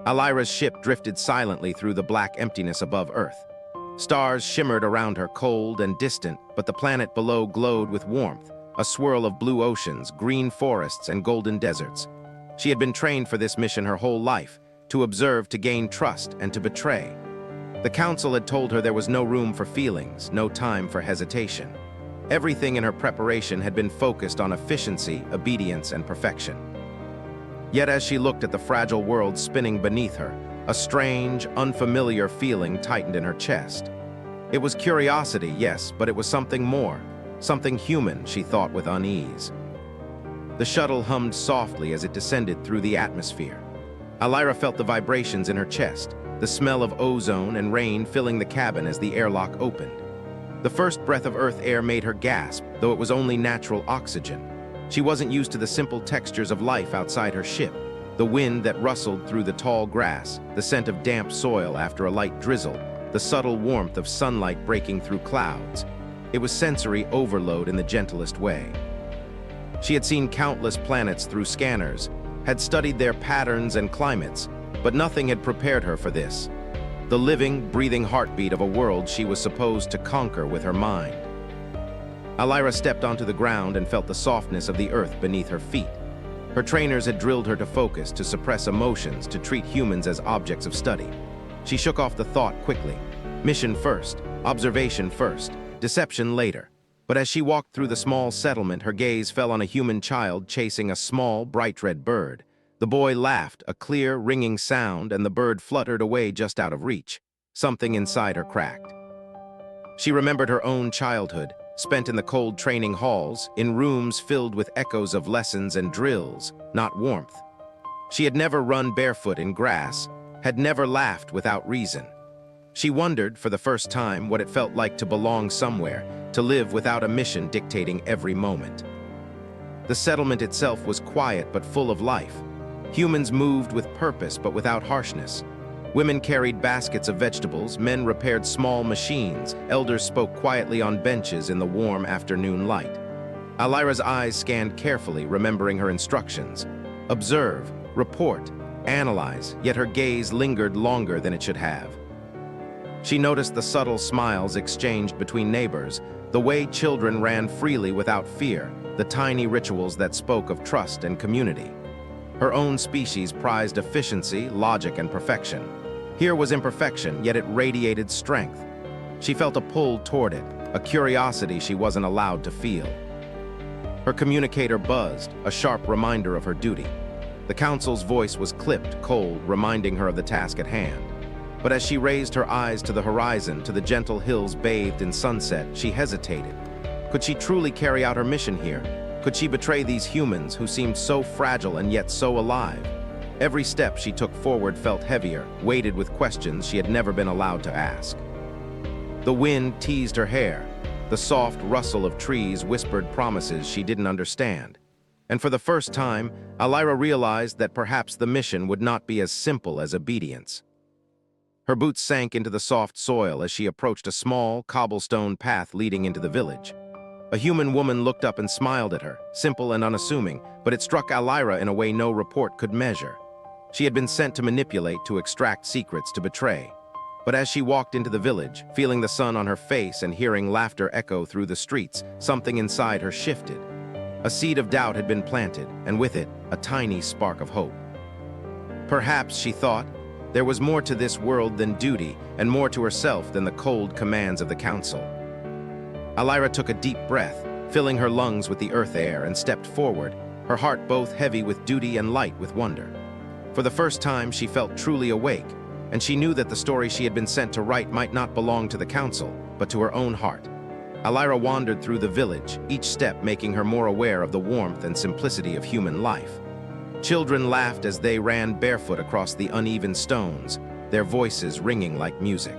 Alira's ship drifted silently through the black emptiness above Earth. Stars shimmered around her, cold and distant, but the planet below glowed with warmth, a swirl of blue oceans, green forests, and golden deserts. She had been trained for this mission her whole life, to observe, to gain trust, and to betray. The Council had told her there was no room for feelings, no time for hesitation. Everything in her preparation had been focused on efficiency, obedience, and perfection. Yet as she looked at the fragile world spinning beneath her, a strange, unfamiliar feeling tightened in her chest. It was curiosity, yes, but it was something more, something human, she thought with unease. The shuttle hummed softly as it descended through the atmosphere. Alira felt the vibrations in her chest, the smell of ozone and rain filling the cabin as the airlock opened. The first breath of Earth air made her gasp, though it was only natural oxygen. She wasn't used to the simple textures of life outside her ship. The wind that rustled through the tall grass, the scent of damp soil after a light drizzle, the subtle warmth of sunlight breaking through clouds. It was sensory overload in the gentlest way. She had seen countless planets through scanners, had studied their patterns and climates, but nothing had prepared her for this. The living, breathing heartbeat of a world she was supposed to conquer with her mind. Alira stepped onto the ground and felt the softness of the earth beneath her feet. Her trainers had drilled her to focus, to suppress emotions, to treat humans as objects of study. She shook off the thought quickly. Mission first, observation first, deception later. But as she walked through the small settlement, her gaze fell on a human child chasing a small, bright red bird. The boy laughed, a clear, ringing sound, and the bird fluttered away just out of reach. Something inside her cracked. She remembered her own childhood, spent in the cold training halls, in rooms filled with echoes of lessons and drills, not warmth. She had never run barefoot in grass, had never laughed without reason. She wondered, for the first time, what it felt like to belong somewhere, to live without a mission dictating every moment. The settlement itself was quiet but full of life. Humans moved with purpose but without harshness. Women carried baskets of vegetables, men repaired small machines, elders spoke quietly on benches in the warm afternoon light. Alira's eyes scanned carefully, remembering her instructions. Observe, report, analyze, yet her gaze lingered longer than it should have. She noticed the subtle smiles exchanged between neighbors, the way children ran freely without fear, the tiny rituals that spoke of trust and community. Her own species prized efficiency, logic, and perfection. Here was imperfection, yet it radiated strength. She felt a pull toward it, a curiosity she wasn't allowed to feel. Her communicator buzzed, a sharp reminder of her duty. The Council's voice was clipped, cold, reminding her of the task at hand. But as she raised her eyes to the horizon, to the gentle hills bathed in sunset, she hesitated. Could she truly carry out her mission here? Could she betray these humans who seemed so fragile and yet so alive? Every step she took forward felt heavier, weighted with questions she had never been allowed to ask. The wind teased her hair. The soft rustle of trees whispered promises she didn't understand. And for the first time, Alira realized that perhaps the mission would not be as simple as obedience. Her boots sank into the soft soil as she approached a small, cobblestone path leading into the village. A human woman looked up and smiled at her, simple and unassuming, but it struck Alira in a way no report could measure. She had been sent to manipulate, to extract secrets, to betray. But as she walked into the village, feeling the sun on her face and hearing laughter echo through the streets, something inside her shifted. A seed of doubt had been planted, and with it, a tiny spark of hope. Perhaps, she thought, there was more to this world than duty, and more to herself than the cold commands of the Council. Alira took a deep breath, filling her lungs with the earth air, and stepped forward, her heart both heavy with duty and light with wonder. For the first time, she felt truly awake, and she knew that the story she had been sent to write might not belong to the Council, but to her own heart. Alira wandered through the village, each step making her more aware of the warmth and simplicity of human life. Children laughed as they ran barefoot across the uneven stones, their voices ringing like music.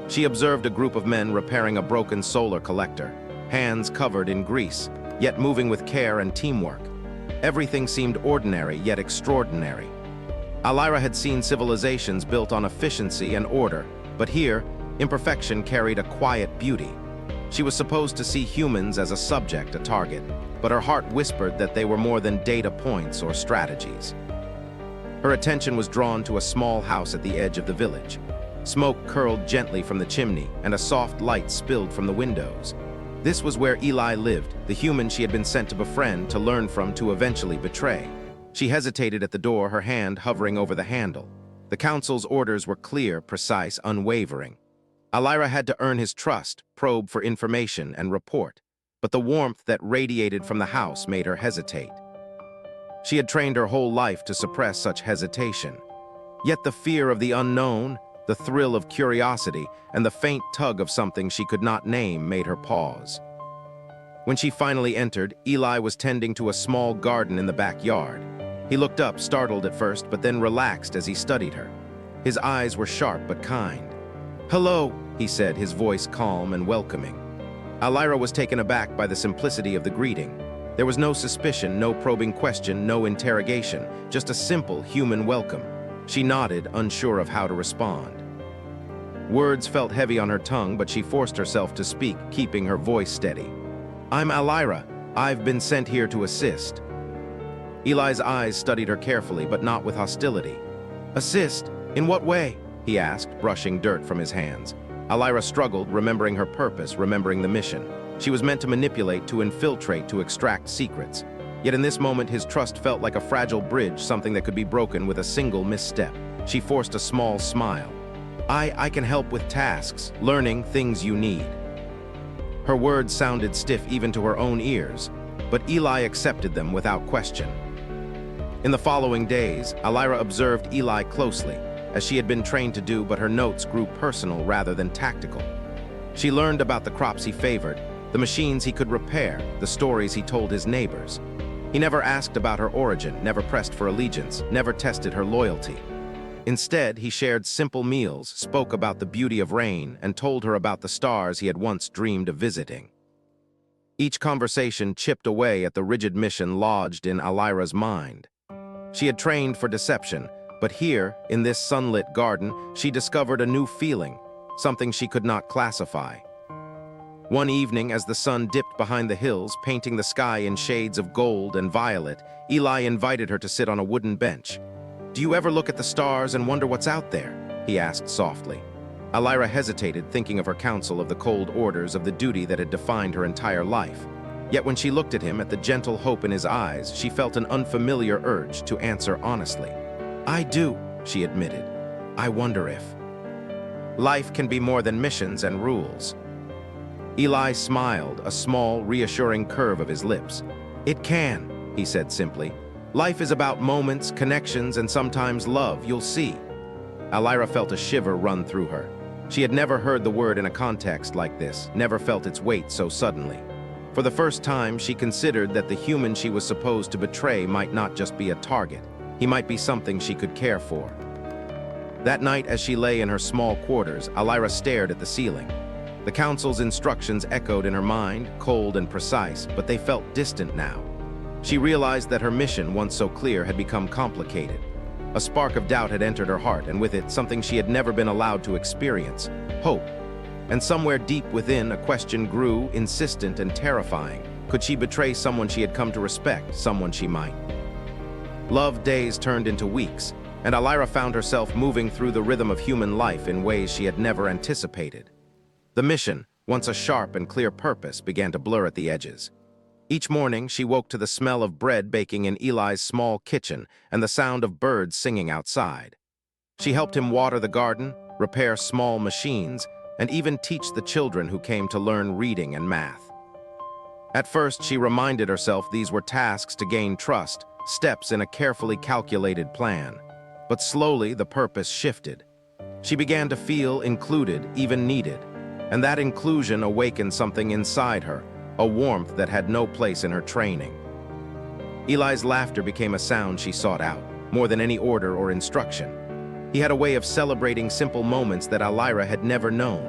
She observed a group of men repairing a broken solar collector, hands covered in grease, yet moving with care and teamwork. Everything seemed ordinary yet extraordinary. Alira had seen civilizations built on efficiency and order, but here, imperfection carried a quiet beauty. She was supposed to see humans as a subject, a target, but her heart whispered that they were more than data points or strategies. Her attention was drawn to a small house at the edge of the village. Smoke curled gently from the chimney, and a soft light spilled from the windows. This was where Eli lived, the human she had been sent to befriend, to learn from, to eventually betray. She hesitated at the door, her hand hovering over the handle. The council's orders were clear, precise, unwavering. Elira had to earn his trust, probe for information, and report. But the warmth that radiated from the house made her hesitate. She had trained her whole life to suppress such hesitation. Yet the fear of the unknown, the thrill of curiosity, and the faint tug of something she could not name made her pause. When she finally entered, Eli was tending to a small garden in the backyard. He looked up, startled at first, but then relaxed as he studied her. His eyes were sharp but kind. "Hello," he said, his voice calm and welcoming. Elira was taken aback by the simplicity of the greeting. There was no suspicion, no probing question, no interrogation, just a simple human welcome. She nodded, unsure of how to respond. Words felt heavy on her tongue, but she forced herself to speak, keeping her voice steady. "I'm Elira. I've been sent here to assist." Eli's eyes studied her carefully, but not with hostility. "Assist? In what way?" he asked, brushing dirt from his hands. Elira struggled, remembering her purpose, remembering the mission. She was meant to manipulate, to infiltrate, to extract secrets. Yet in this moment, his trust felt like a fragile bridge, something that could be broken with a single misstep. She forced a small smile. I can help with tasks, learning things you need." Her words sounded stiff even to her own ears, but Eli accepted them without question. In the following days, Elira observed Eli closely, as she had been trained to do, but her notes grew personal rather than tactical. She learned about the crops he favored, the machines he could repair, the stories he told his neighbors. He never asked about her origin, never pressed for allegiance, never tested her loyalty. Instead, he shared simple meals, spoke about the beauty of rain, and told her about the stars he had once dreamed of visiting. Each conversation chipped away at the rigid mission lodged in Elira's mind. She had trained for deception, but here, in this sunlit garden, she discovered a new feeling, something she could not classify. One evening, as the sun dipped behind the hills, painting the sky in shades of gold and violet, Eli invited her to sit on a wooden bench. "Do you ever look at the stars and wonder what's out there?" he asked softly. Elira hesitated, thinking of her counsel, of the cold orders, of the duty that had defined her entire life. Yet when she looked at him, at the gentle hope in his eyes, she felt an unfamiliar urge to answer honestly. "I do," she admitted. "I wonder if life can be more than missions and rules." Eli smiled, a small, reassuring curve of his lips. "It can," he said simply. "Life is about moments, connections, and sometimes love, you'll see." Elira felt a shiver run through her. She had never heard the word in a context like this, never felt its weight so suddenly. For the first time, she considered that the human she was supposed to betray might not just be a target. He might be something she could care for. That night, as she lay in her small quarters, Elira stared at the ceiling. The council's instructions echoed in her mind, cold and precise, but they felt distant now. She realized that her mission, once so clear, had become complicated. A spark of doubt had entered her heart, and with it, something she had never been allowed to experience: hope. And somewhere deep within, a question grew, insistent and terrifying. Could she betray someone she had come to respect, someone she might? Love days turned into weeks, and Elira found herself moving through the rhythm of human life in ways she had never anticipated. The mission, once a sharp and clear purpose, began to blur at the edges. Each morning, she woke to the smell of bread baking in Eli's small kitchen and the sound of birds singing outside. She helped him water the garden, repair small machines, and even teach the children who came to learn reading and math. At first, she reminded herself these were tasks to gain trust, steps in a carefully calculated plan. But slowly, the purpose shifted. She began to feel included, even needed. And that inclusion awakened something inside her, a warmth that had no place in her training. Eli's laughter became a sound she sought out, more than any order or instruction. He had a way of celebrating simple moments that Elira had never known.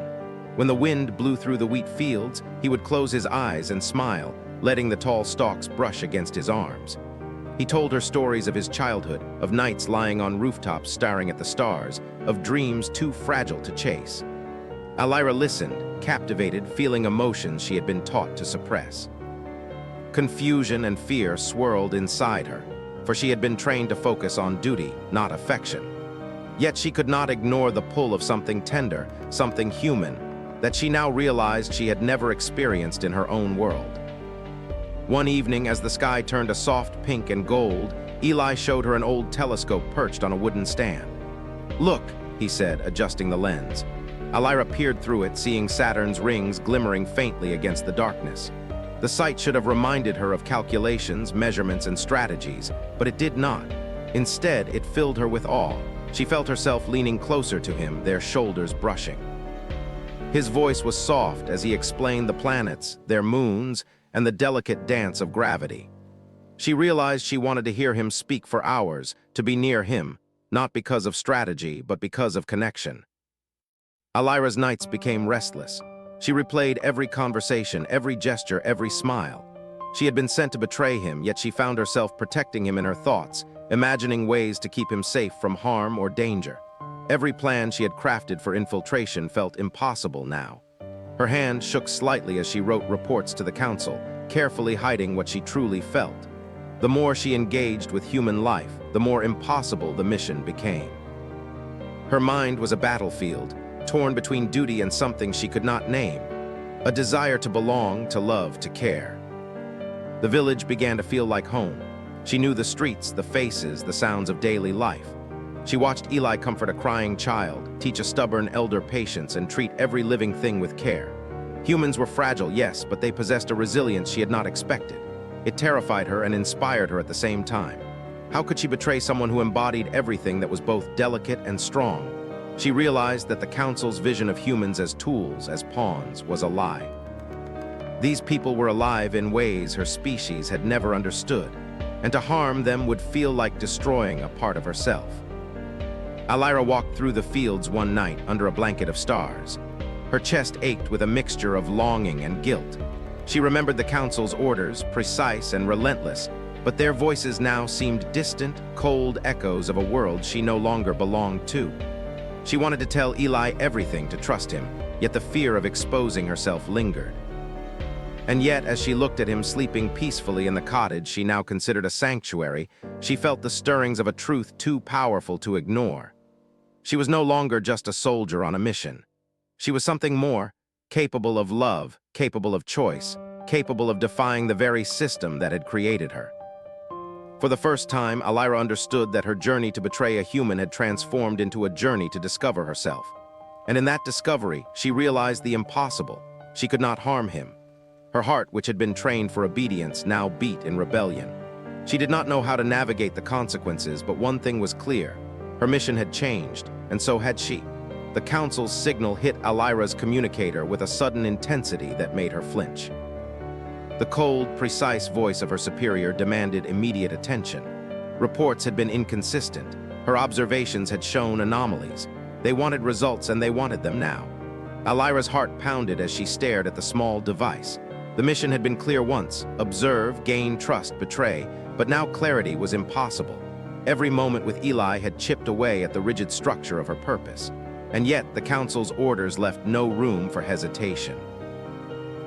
When the wind blew through the wheat fields, he would close his eyes and smile, letting the tall stalks brush against his arms. He told her stories of his childhood, of nights lying on rooftops staring at the stars, of dreams too fragile to chase. Elira listened, captivated, feeling emotions she had been taught to suppress. Confusion and fear swirled inside her. for she had been trained to focus on duty, not affection. Yet she could not ignore the pull of something tender, something human, that she now realized she had never experienced in her own world. One evening, as the sky turned a soft pink and gold, Eli showed her an old telescope perched on a wooden stand. "Look," he said, adjusting the lens. Alira peered through it, seeing Saturn's rings glimmering faintly against the darkness. The sight should have reminded her of calculations, measurements, and strategies, but it did not. Instead, it filled her with awe. She felt herself leaning closer to him, their shoulders brushing. His voice was soft as he explained the planets, their moons, and the delicate dance of gravity. She realized she wanted to hear him speak for hours, to be near him, not because of strategy, but because of connection. Alira's nights became restless. She replayed every conversation, every gesture, every smile. She had been sent to betray him, yet she found herself protecting him in her thoughts, imagining ways to keep him safe from harm or danger. Every plan she had crafted for infiltration felt impossible now. Her hand shook slightly as she wrote reports to the council, carefully hiding what she truly felt. The more she engaged with human life, the more impossible the mission became. Her mind was a battlefield, torn between duty and something she could not name, a desire to belong, to love, to care. The village began to feel like home. She knew the streets, the faces, the sounds of daily life. She watched Eli comfort a crying child, teach a stubborn elder patience, and treat every living thing with care. Humans were fragile, yes, but they possessed a resilience she had not expected. It terrified her and inspired her at the same time. How could she betray someone who embodied everything that was both delicate and strong? She realized that the Council's vision of humans as tools, as pawns, was a lie. These people were alive in ways her species had never understood, and to harm them would feel like destroying a part of herself. Alira walked through the fields one night under a blanket of stars. Her chest ached with a mixture of longing and guilt. She remembered the Council's orders, precise and relentless, but their voices now seemed distant, cold echoes of a world she no longer belonged to. She wanted to tell Eli everything to trust him, yet the fear of exposing herself lingered. And yet, as she looked at him sleeping peacefully in the cottage she now considered a sanctuary, she felt the stirrings of a truth too powerful to ignore. She was no longer just a soldier on a mission. She was something more, capable of love, capable of choice, capable of defying the very system that had created her. For the first time, Alira understood that her journey to betray a human had transformed into a journey to discover herself. And in that discovery, she realized the impossible. She could not harm him. Her heart, which had been trained for obedience, now beat in rebellion. She did not know how to navigate the consequences, but one thing was clear. Her mission had changed, and so had she. The Council's signal hit Alira's communicator with a sudden intensity that made her flinch. The cold, precise voice of her superior demanded immediate attention. Reports had been inconsistent. Her observations had shown anomalies. They wanted results, and they wanted them now. Alira's heart pounded as she stared at the small device. The mission had been clear once: observe, gain trust, betray, but now clarity was impossible. Every moment with Eli had chipped away at the rigid structure of her purpose. And yet, the Council's orders left no room for hesitation.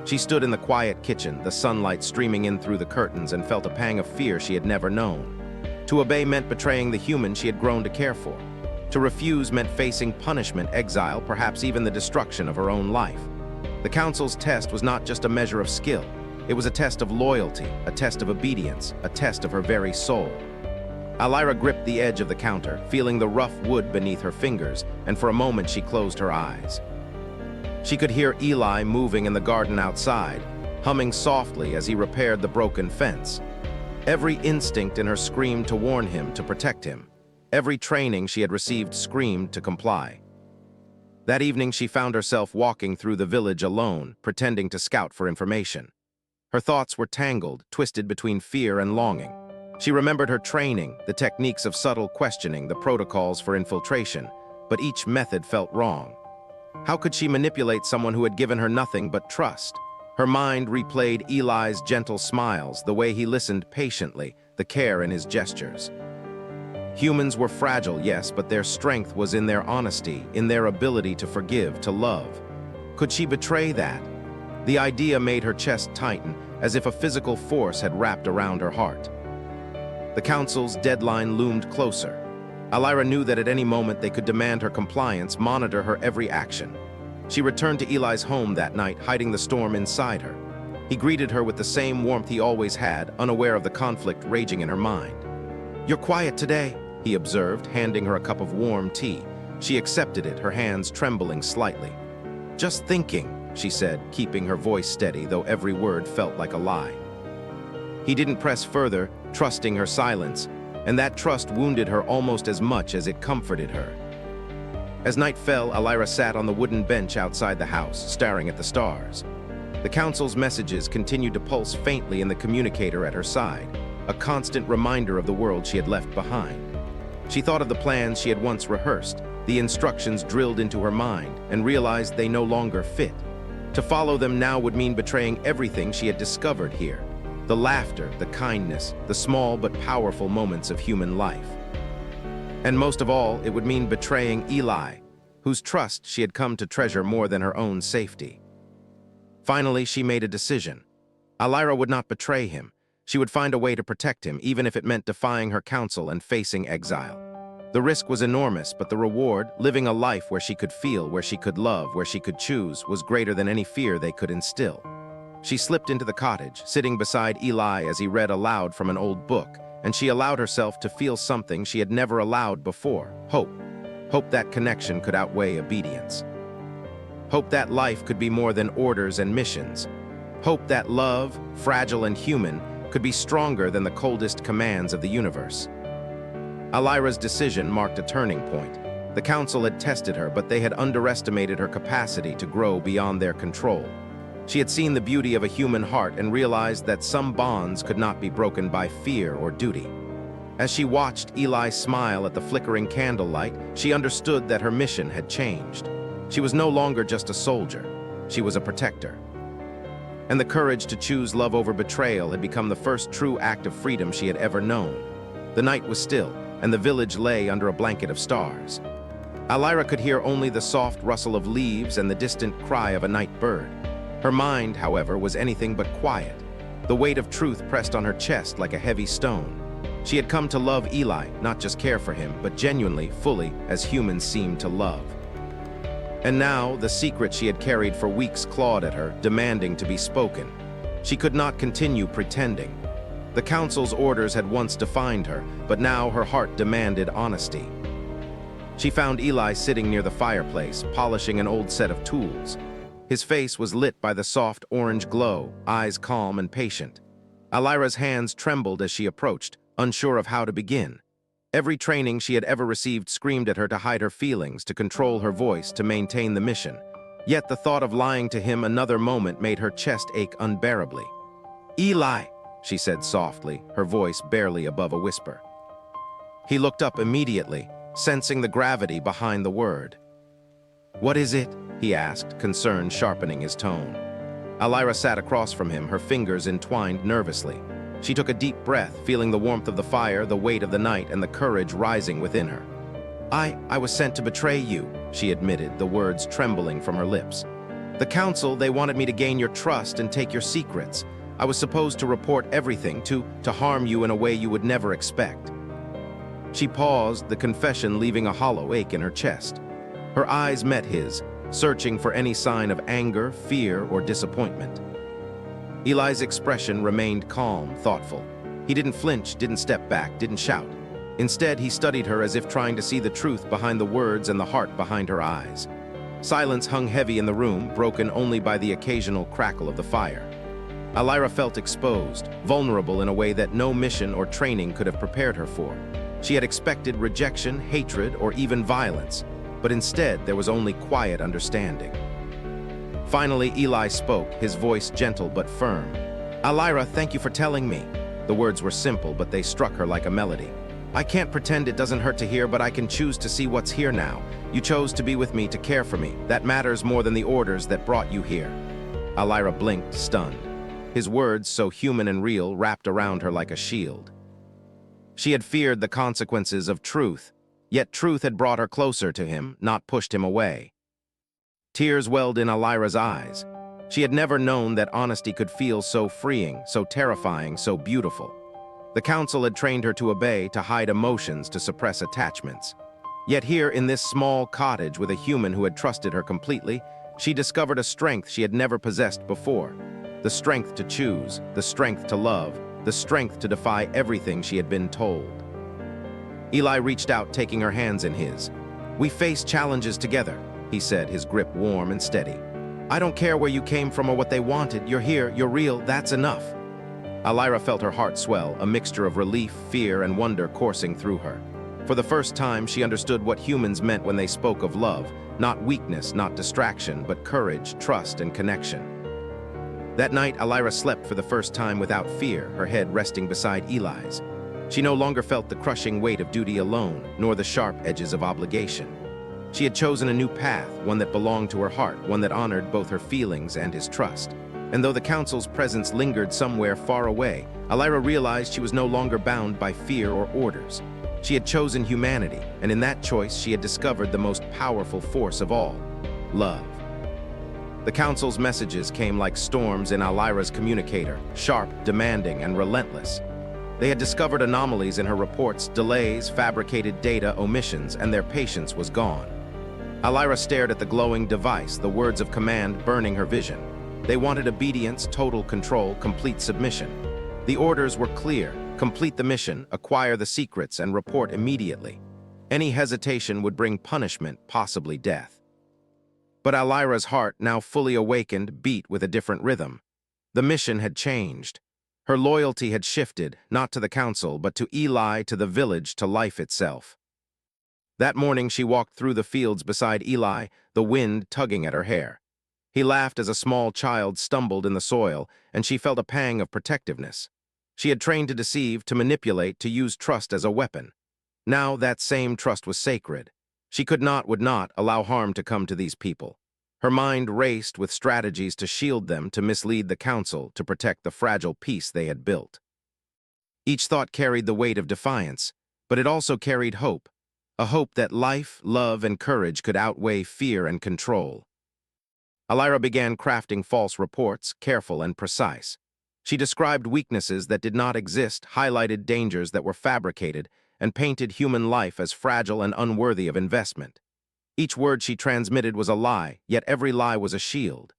She stood in the quiet kitchen, the sunlight streaming in through the curtains, and felt a pang of fear she had never known. To obey meant betraying the human she had grown to care for. To refuse meant facing punishment, exile, perhaps even the destruction of her own life. The Council's test was not just a measure of skill. It was a test of loyalty, a test of obedience, a test of her very soul. Alira gripped the edge of the counter, feeling the rough wood beneath her fingers, and for a moment she closed her eyes. She could hear Eli moving in the garden outside, humming softly as he repaired the broken fence. Every instinct in her screamed to warn him, to protect him. Every training she had received screamed to comply. That evening she found herself walking through the village alone, pretending to scout for information. Her thoughts were tangled, twisted between fear and longing. She remembered her training, the techniques of subtle questioning, the protocols for infiltration, but each method felt wrong. How could she manipulate someone who had given her nothing but trust? Her mind replayed Eli's gentle smiles, the way he listened patiently, the care in his gestures. Humans were fragile, yes, but their strength was in their honesty, in their ability to forgive, to love. Could she betray that? The idea made her chest tighten, as if a physical force had wrapped around her heart. The council's deadline loomed closer. Alira knew that at any moment they could demand her compliance, monitor her every action. She returned to Eli's home that night, hiding the storm inside her. He greeted her with the same warmth he always had, unaware of the conflict raging in her mind. "You're quiet today," he observed, handing her a cup of warm tea. She accepted it, her hands trembling slightly. "Just thinking," she said, keeping her voice steady, though every word felt like a lie. He didn't press further, trusting her silence, and that trust wounded her almost as much as it comforted her. As night fell, Alira sat on the wooden bench outside the house, staring at the stars. The council's messages continued to pulse faintly in the communicator at her side, a constant reminder of the world she had left behind. She thought of the plans she had once rehearsed, the instructions drilled into her mind, and realized they no longer fit. To follow them now would mean betraying everything she had discovered here. The laughter, the kindness, the small but powerful moments of human life. And most of all, it would mean betraying Eli, whose trust she had come to treasure more than her own safety. Finally, she made a decision. Alira would not betray him. She would find a way to protect him, even if it meant defying her council and facing exile. The risk was enormous, but the reward, living a life where she could feel, where she could love, where she could choose, was greater than any fear they could instill. She slipped into the cottage, sitting beside Eli as he read aloud from an old book, and she allowed herself to feel something she had never allowed before: hope. Hope that connection could outweigh obedience. Hope that life could be more than orders and missions. Hope that love, fragile and human, could be stronger than the coldest commands of the universe. Alira's decision marked a turning point. The council had tested her, but they had underestimated her capacity to grow beyond their control. She had seen the beauty of a human heart and realized that some bonds could not be broken by fear or duty. As she watched Eli smile at the flickering candlelight, she understood that her mission had changed. She was no longer just a soldier. She was a protector. And the courage to choose love over betrayal had become the first true act of freedom she had ever known. The night was still, and the village lay under a blanket of stars. Alira could hear only the soft rustle of leaves and the distant cry of a night bird. Her mind, however, was anything but quiet. The weight of truth pressed on her chest like a heavy stone. She had come to love Eli, not just care for him, but genuinely, fully, as humans seem to love. And now, the secret she had carried for weeks clawed at her, demanding to be spoken. She could not continue pretending. The council's orders had once defined her, but now her heart demanded honesty. She found Eli sitting near the fireplace, polishing an old set of tools. His face was lit by the soft orange glow, eyes calm and patient. Alira's hands trembled as she approached, unsure of how to begin. Every training she had ever received screamed at her to hide her feelings, to control her voice, to maintain the mission. Yet the thought of lying to him another moment made her chest ache unbearably. "Eli," she said softly, her voice barely above a whisper. He looked up immediately, sensing the gravity behind the word. "What is it?" he asked, concern sharpening his tone. Alira sat across from him, her fingers entwined nervously. She took a deep breath, feeling the warmth of the fire, the weight of the night, and the courage rising within her. I was sent to betray you," she admitted, the words trembling from her lips. "The council, they wanted me to gain your trust and take your secrets. I was supposed to report everything, to harm you in a way you would never expect." She paused, the confession leaving a hollow ache in her chest. Her eyes met his, searching for any sign of anger, fear, or disappointment. Eli's expression remained calm, thoughtful. He didn't flinch, didn't step back, didn't shout. Instead, he studied her as if trying to see the truth behind the words and the heart behind her eyes. Silence hung heavy in the room, broken only by the occasional crackle of the fire. Alira felt exposed, vulnerable in a way that no mission or training could have prepared her for. She had expected rejection, hatred, or even violence, but instead there was only quiet understanding. Finally, Eli spoke, his voice gentle but firm. "Alira, thank you for telling me." The words were simple, but they struck her like a melody. "I can't pretend it doesn't hurt to hear, but I can choose to see what's here now. You chose to be with me, to care for me. That matters more than the orders that brought you here." Alira blinked, stunned. His words, so human and real, wrapped around her like a shield. She had feared the consequences of truth, yet truth had brought her closer to him, not pushed him away. Tears welled in Alira's eyes. She had never known that honesty could feel so freeing, so terrifying, so beautiful. The council had trained her to obey, to hide emotions, to suppress attachments. Yet here, in this small cottage with a human who had trusted her completely, she discovered a strength she had never possessed before. The strength to choose, the strength to love, the strength to defy everything she had been told. Eli reached out, taking her hands in his. "We face challenges together," he said, his grip warm and steady. "I don't care where you came from or what they wanted. You're here, you're real, that's enough." Elira felt her heart swell, a mixture of relief, fear, and wonder coursing through her. For the first time, she understood what humans meant when they spoke of love, not weakness, not distraction, but courage, trust, and connection. That night, Elira slept for the first time without fear, her head resting beside Eli's. She no longer felt the crushing weight of duty alone, nor the sharp edges of obligation. She had chosen a new path, one that belonged to her heart, one that honored both her feelings and his trust. And though the council's presence lingered somewhere far away, Elira realized she was no longer bound by fear or orders. She had chosen humanity, and in that choice she had discovered the most powerful force of all: love. The council's messages came like storms in Elira's communicator, sharp, demanding, and relentless. They had discovered anomalies in her reports, delays, fabricated data, omissions, and their patience was gone. Elira stared at the glowing device, the words of command burning her vision. They wanted obedience, total control, complete submission. The orders were clear: complete the mission, acquire the secrets, and report immediately. Any hesitation would bring punishment, possibly death. But Elira's heart, now fully awakened, beat with a different rhythm. The mission had changed. Her loyalty had shifted, not to the council, but to Eli, to the village, to life itself. That morning she walked through the fields beside Eli, the wind tugging at her hair. He laughed as a small child stumbled in the soil, and she felt a pang of protectiveness. She had trained to deceive, to manipulate, to use trust as a weapon. Now that same trust was sacred. She could not, would not, allow harm to come to these people. Her mind raced with strategies to shield them, to mislead the council, to protect the fragile peace they had built. Each thought carried the weight of defiance, but it also carried hope, a hope that life, love, and courage could outweigh fear and control. Elira began crafting false reports, careful and precise. She described weaknesses that did not exist, highlighted dangers that were fabricated, and painted human life as fragile and unworthy of investment. Each word she transmitted was a lie, yet every lie was a shield.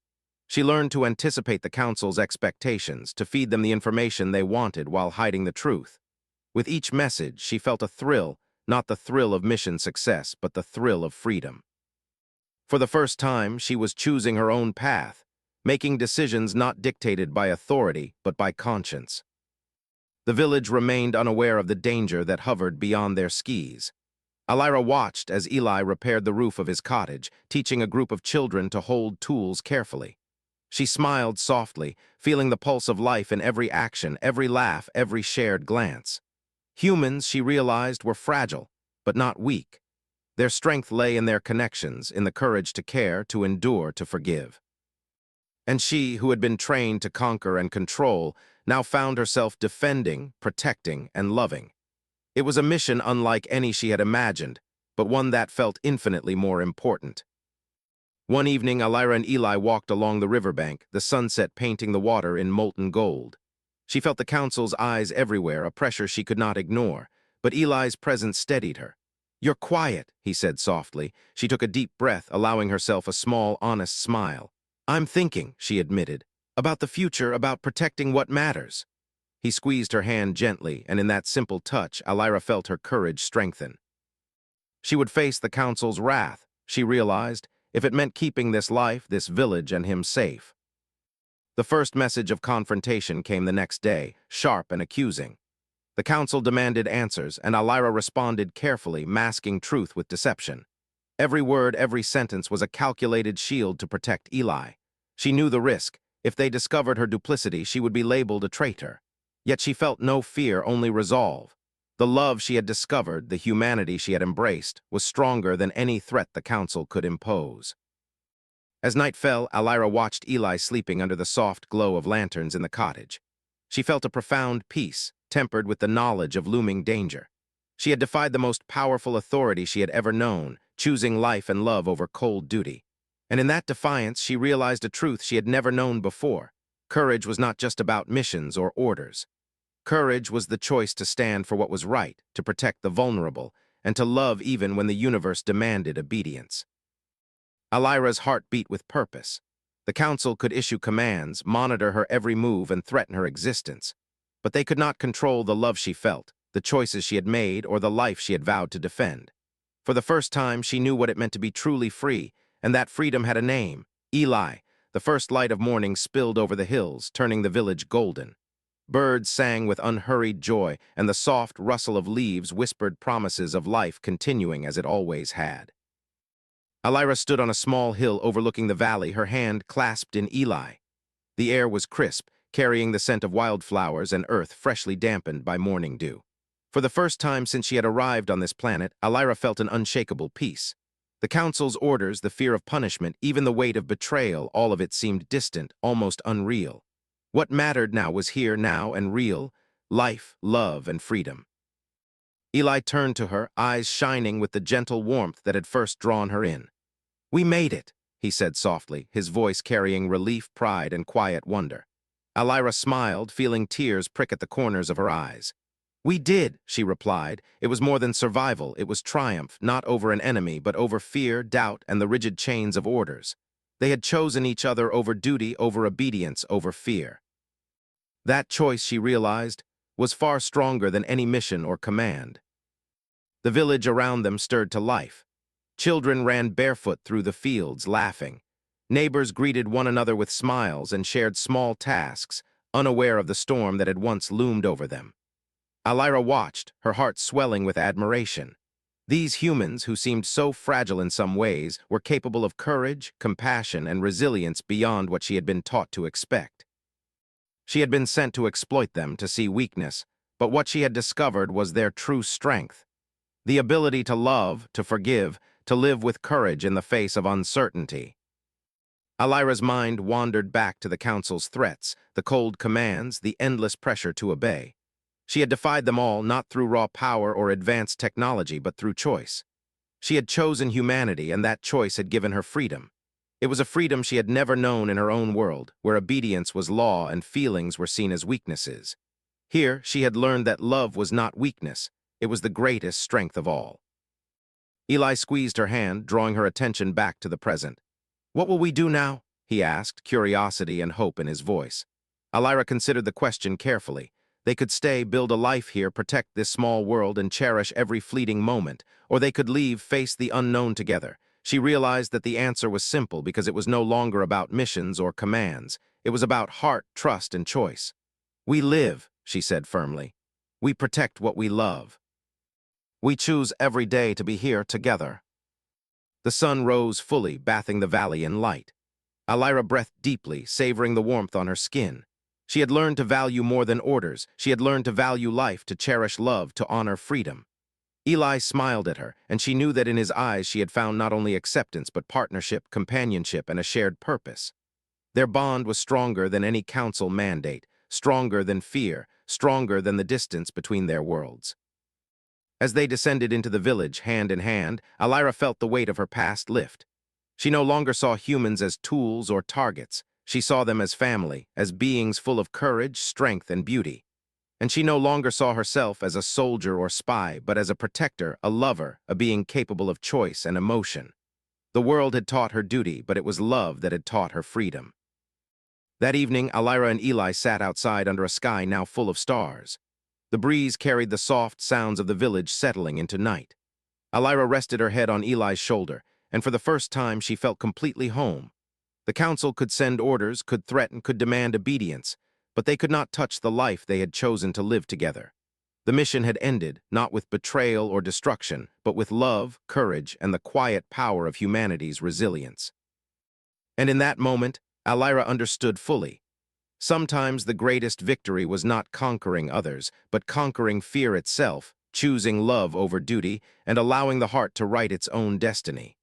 She learned to anticipate the council's expectations, to feed them the information they wanted while hiding the truth. With each message, she felt a thrill, not the thrill of mission success, but the thrill of freedom. For the first time, she was choosing her own path, making decisions not dictated by authority, but by conscience. The village remained unaware of the danger that hovered beyond their skis. Elira watched as Eli repaired the roof of his cottage, teaching a group of children to hold tools carefully. She smiled softly, feeling the pulse of life in every action, every laugh, every shared glance. Humans, she realized, were fragile, but not weak. Their strength lay in their connections, in the courage to care, to endure, to forgive. And she, who had been trained to conquer and control, now found herself defending, protecting, and loving. It was a mission unlike any she had imagined, but one that felt infinitely more important. One evening, Elira and Eli walked along the riverbank, the sunset painting the water in molten gold. She felt the council's eyes everywhere, a pressure she could not ignore, but Eli's presence steadied her. "You're quiet," he said softly. She took a deep breath, allowing herself a small, honest smile. "I'm thinking," she admitted, "about the future, about protecting what matters." He squeezed her hand gently, and in that simple touch, Elira felt her courage strengthen. She would face the council's wrath, she realized, if it meant keeping this life, this village, and him safe. The first message of confrontation came the next day, sharp and accusing. The council demanded answers, and Elira responded carefully, masking truth with deception. Every word, every sentence was a calculated shield to protect Eli. She knew the risk. If they discovered her duplicity, she would be labeled a traitor. Yet she felt no fear, only resolve. The love she had discovered, the humanity she had embraced, was stronger than any threat the council could impose. As night fell, Elira watched Eli sleeping under the soft glow of lanterns in the cottage. She felt a profound peace, tempered with the knowledge of looming danger. She had defied the most powerful authority she had ever known, choosing life and love over cold duty. And in that defiance, she realized a truth she had never known before. Courage was not just about missions or orders. Courage was the choice to stand for what was right, to protect the vulnerable, and to love even when the universe demanded obedience. Alira's heart beat with purpose. The Council could issue commands, monitor her every move, and threaten her existence. But they could not control the love she felt, the choices she had made, or the life she had vowed to defend. For the first time, she knew what it meant to be truly free, and that freedom had a name: Eli. The first light of morning spilled over the hills, turning the village golden. Birds sang with unhurried joy, and the soft rustle of leaves whispered promises of life continuing as it always had. Alira stood on a small hill overlooking the valley, her hand clasped in Eli. The air was crisp, carrying the scent of wildflowers and earth freshly dampened by morning dew. For the first time since she had arrived on this planet, Alira felt an unshakable peace. The Council's orders, the fear of punishment, even the weight of betrayal, all of it seemed distant, almost unreal. What mattered now was here, now, and real: life, love, and freedom. Eli turned to her, eyes shining with the gentle warmth that had first drawn her in. "We made it," he said softly, his voice carrying relief, pride, and quiet wonder. Alira smiled, feeling tears prick at the corners of her eyes. "We did," she replied. It was more than survival, it was triumph, not over an enemy, but over fear, doubt, and the rigid chains of orders. They had chosen each other over duty, over obedience, over fear. That choice, she realized, was far stronger than any mission or command. The village around them stirred to life. Children ran barefoot through the fields, laughing. Neighbors greeted one another with smiles and shared small tasks, unaware of the storm that had once loomed over them. Alira watched, her heart swelling with admiration. These humans, who seemed so fragile in some ways, were capable of courage, compassion, and resilience beyond what she had been taught to expect. She had been sent to exploit them, to see weakness, but what she had discovered was their true strength: the ability to love, to forgive, to live with courage in the face of uncertainty. Alira's mind wandered back to the Council's threats, the cold commands, the endless pressure to obey. She had defied them all, not through raw power or advanced technology, but through choice. She had chosen humanity, and that choice had given her freedom. It was a freedom she had never known in her own world, where obedience was law and feelings were seen as weaknesses. Here, she had learned that love was not weakness, it was the greatest strength of all. Eli squeezed her hand, drawing her attention back to the present. "What will we do now?" he asked, curiosity and hope in his voice. Alira considered the question carefully. They could stay, build a life here, protect this small world, and cherish every fleeting moment, or they could leave, face the unknown together. She realized that the answer was simple because it was no longer about missions or commands. It was about heart, trust, and choice. "We live," she said firmly. "We protect what we love. We choose every day to be here together." The sun rose fully, bathing the valley in light. Alira breathed deeply, savoring the warmth on her skin. She had learned to value more than orders. She had learned to value life, to cherish love, to honor freedom. Eli smiled at her, and she knew that in his eyes she had found not only acceptance but partnership, companionship, and a shared purpose. Their bond was stronger than any council mandate, stronger than fear, stronger than the distance between their worlds. As they descended into the village, hand in hand, Alira felt the weight of her past lift. She no longer saw humans as tools or targets. She saw them as family, as beings full of courage, strength, and beauty. And she no longer saw herself as a soldier or spy, but as a protector, a lover, a being capable of choice and emotion. The world had taught her duty, but it was love that had taught her freedom. That evening, Alira and Eli sat outside under a sky now full of stars. The breeze carried the soft sounds of the village settling into night. Alira rested her head on Eli's shoulder, and for the first time she felt completely home. The Council could send orders, could threaten, could demand obedience, but they could not touch the life they had chosen to live together. The mission had ended, not with betrayal or destruction, but with love, courage, and the quiet power of humanity's resilience. And in that moment, Alira understood fully. Sometimes the greatest victory was not conquering others, but conquering fear itself, choosing love over duty, and allowing the heart to write its own destiny.